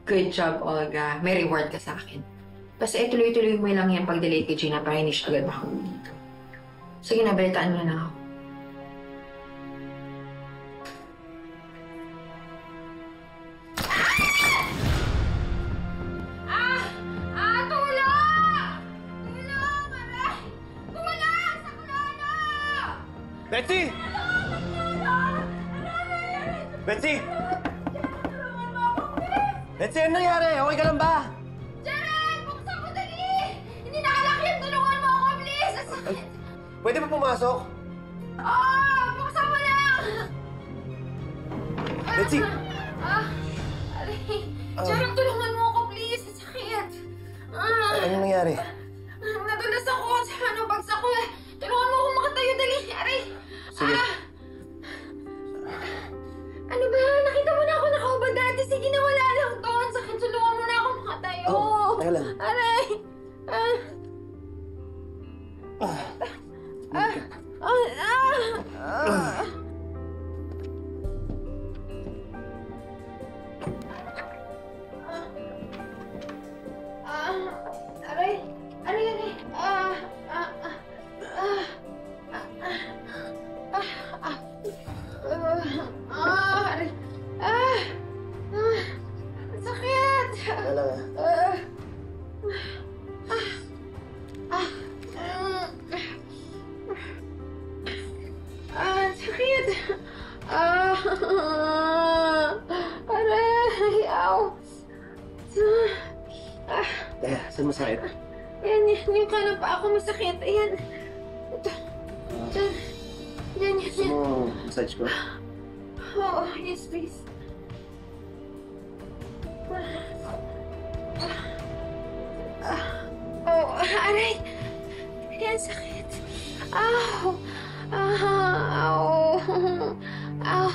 Good job, Olga. May reward ka sa akin. Basta ituloy-tuloy mo lang yan pag-delete kay Gina para hindi siya agad makahuli. Sige na, balitaan mo na ako. Betsy! Betsy! Betsy, ano nangyari? Okay ka lang ba? Jared! Buksan mo dali! Hindi nakalak yan! Tulungan mo ako, please! Ang sakit! Pwede ba pumasok? Oo! Buksan mo lang! Betsy! Aray! Jared, tulungan mo ako, please! Ang sakit! Ano nangyari? Nadulas ako sa bagsak ko eh! Tulungan mo ako makatayo, dali! Aray! Sige. Ano ba? Nakita mo na ako nakaubad dati. Sige na, wala lang to. Ang sakit. Tulungan mo na ako makatayo. Teka lang. Aray! Aray! Aray! Sakit! Wala nga. Sakit! Aray! Aw! Teka, saan masakit? Yan, yung kanan pa ako masakit. Ayan. Ito. Diyan. Yan. Gusto mo massage ko? Oo, yes, please. Aray! Yan, sakit. Ow! Ow! Ow!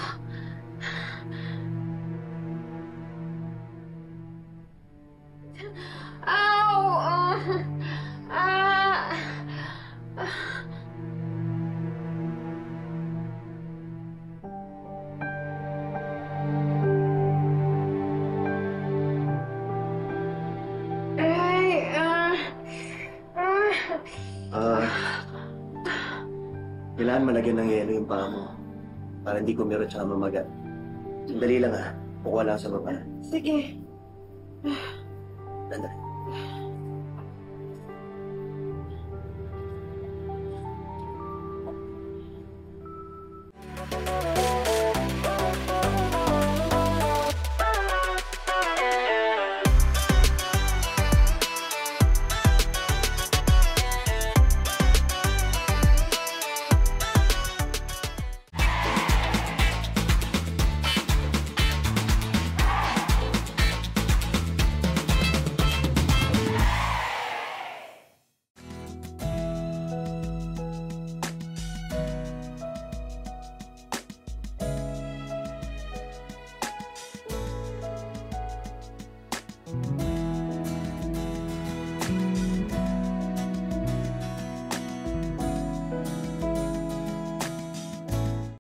Kailangan malagyan ng yelo yung paa mo para hindi kumiro tsaka mamaga. Sandali lang ha. Kukuha lang sa baba. Sige.